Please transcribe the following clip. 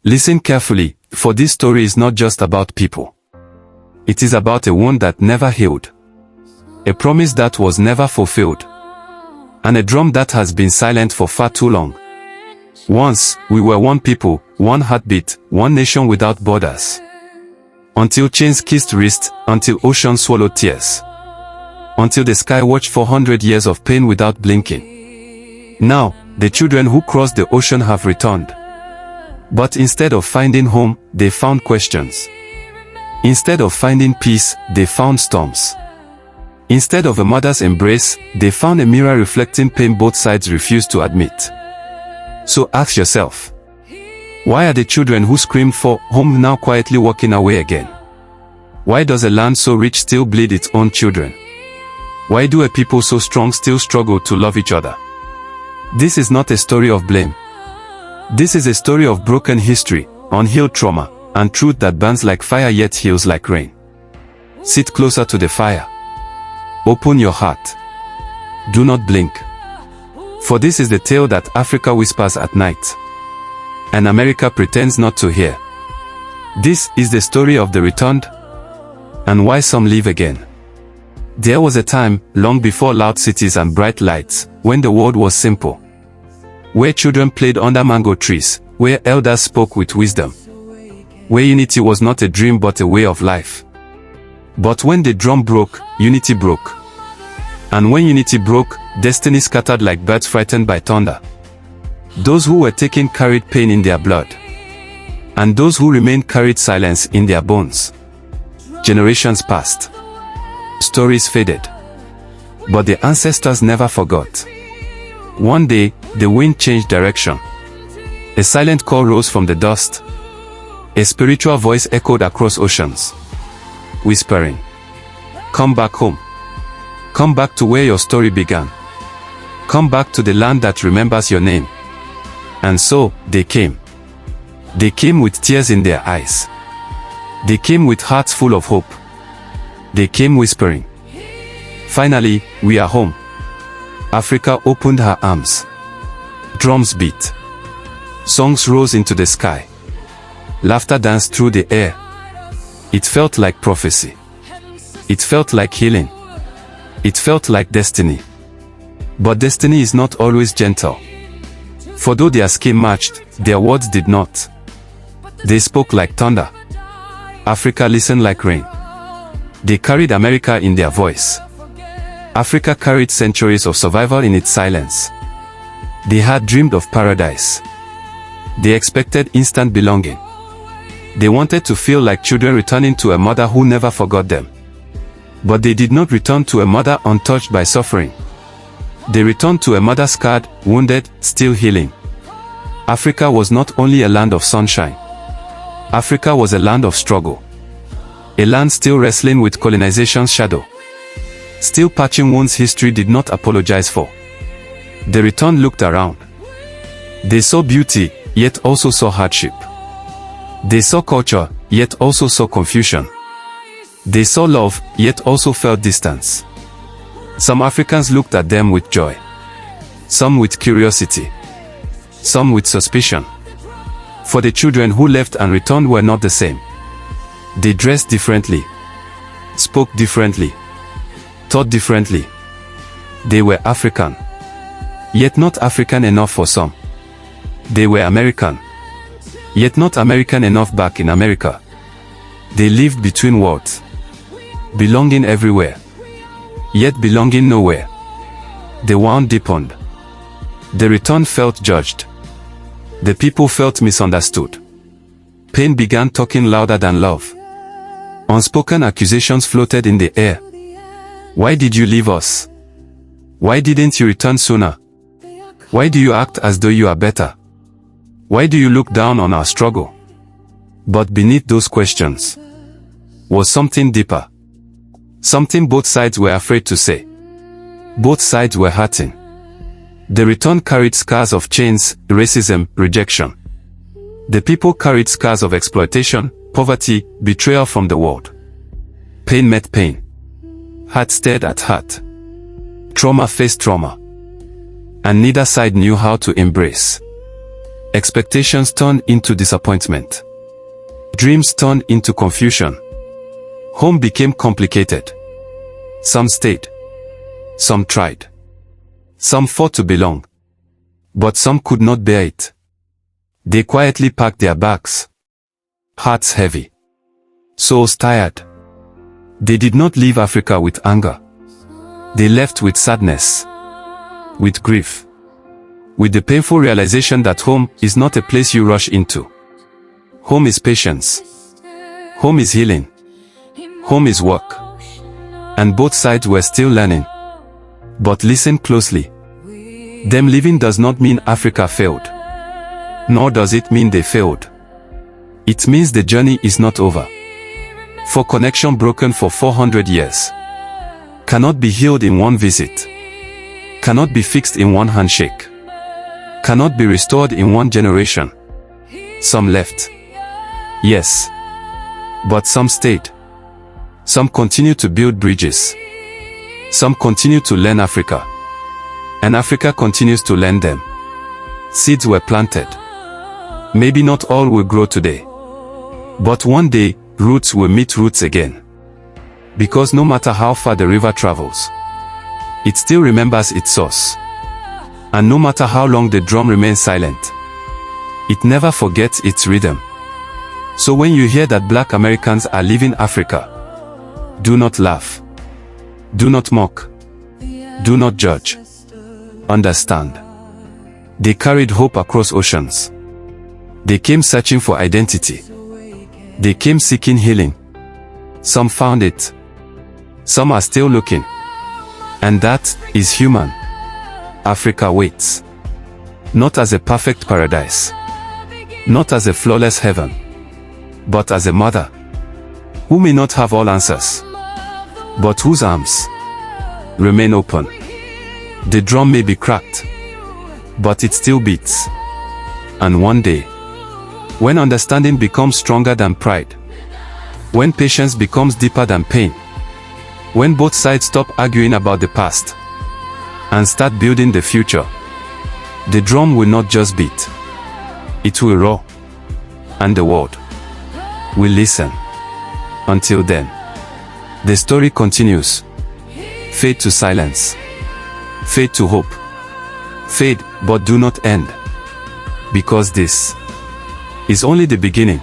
Listen carefully, for this story is not just about people. It is about a wound that never healed, a promise that was never fulfilled, and a drum that has been silent for far too long. Once, we were one people, one heartbeat, one nation without borders. Until chains kissed wrists, until oceans swallowed tears. Until the sky watched 400 years of pain without blinking. Now, the children who crossed the ocean have returned. But instead of finding home, they found questions. Instead of finding peace, they found storms. Instead of a mother's embrace, they found a mirror reflecting pain both sides refused to admit. So ask yourself, why are the children who screamed for home now quietly walking away again? Why does a land so rich still bleed its own children? Why do a people so strong still struggle to love each other? This is not a story of blame. This is a story of broken history, unhealed trauma, and truth that burns like fire yet heals like rain. Sit closer to the fire. Open your heart. Do not blink. For this is the tale that Africa whispers at night, and America pretends not to hear. This is the story of the returned, and why some live again. There was a time, long before loud cities and bright lights, when the world was simple. Where children played under mango trees, where elders spoke with wisdom. Where unity was not a dream but a way of life. But when the drum broke, unity broke. And when unity broke, destiny scattered like birds frightened by thunder. Those who were taken carried pain in their blood. And those who remained carried silence in their bones. Generations passed. Stories faded. But the ancestors never forgot. One day, the wind changed direction. A silent call rose from the dust. A spiritual voice echoed across oceans, whispering, "Come back home. Come back to where your story began. Come back to the land that remembers your name." And so, they came. They came with tears in their eyes. They came with hearts full of hope. They came whispering, "Finally, we are home." Africa opened her arms. Drums beat. Songs rose into the sky. Laughter danced through the air. It felt like prophecy. It felt like healing. It felt like destiny. But destiny is not always gentle. For though their skin matched, their words did not. They spoke like thunder. Africa listened like rain. They carried America in their voice. Africa carried centuries of survival in its silence. They had dreamed of paradise. They expected instant belonging. They wanted to feel like children returning to a mother who never forgot them. But they did not return to a mother untouched by suffering. They returned to a mother scarred, wounded, still healing. Africa was not only a land of sunshine. Africa was a land of struggle. A land still wrestling with colonization's shadow. Still patching wounds history did not apologize for. The returned looked around. They saw beauty, yet also saw hardship. They saw culture, yet also saw confusion. They saw love, yet also felt distance. Some Africans looked at them with joy. Some with curiosity. Some with suspicion. For the children who left and returned were not the same. They dressed differently. Spoke differently. Thought differently. They were African. Yet not African enough for some. They were American. Yet not American enough back in America. They lived between worlds. Belonging everywhere. Yet belonging nowhere. The wound deepened. The return felt judged. The people felt misunderstood. Pain began talking louder than love. Unspoken accusations floated in the air. Why did you leave us? Why didn't you return sooner? Why do you act as though you are better? Why do you look down on our struggle? But beneath those questions was something deeper. Something both sides were afraid to say. Both sides were hurting. The return carried scars of chains, racism, rejection. The people carried scars of exploitation, poverty, betrayal from the world. Pain met pain. Heart stared at heart. Trauma faced trauma. And neither side knew how to embrace. Expectations turned into disappointment. Dreams turned into confusion. Home became complicated. Some stayed. Some tried. Some fought to belong. But some could not bear it. They quietly packed their bags. Hearts heavy. Souls tired. They did not leave Africa with anger. They left with sadness. With grief. With the painful realization that home is not a place you rush into. Home is patience. Home is healing. Home is work. And both sides were still learning. But listen closely. Them leaving does not mean Africa failed. Nor does it mean they failed. It means the journey is not over. For connection broken for 400 years cannot be healed in one visit. Cannot be fixed in one handshake. Cannot be restored in one generation. Some left. Yes. But some stayed. Some continue to build bridges. Some continue to learn Africa. And Africa continues to learn them. Seeds were planted. Maybe not all will grow today. But one day, roots will meet roots again. Because no matter how far the river travels, it still remembers its source. And no matter how long the drum remains silent, it never forgets its rhythm. So when you hear that Black Americans are leaving Africa, do not laugh. Do not mock. Do not judge. Understand. They carried hope across oceans. They came searching for identity. They came seeking healing. Some found it. Some are still looking. And that is human. Africa waits. Not as a perfect paradise. Not as a flawless heaven. But as a mother who may not have all answers, but whose arms remain open. The drum may be cracked, but it still beats. And one day, when understanding becomes stronger than pride, when patience becomes deeper than pain, when both sides stop arguing about the past and start building the future, the drum will not just beat. It will roar, and the world will listen. Until then, the story continues. Fade to silence. Fade to hope. Fade, but do not end. Because this is only the beginning.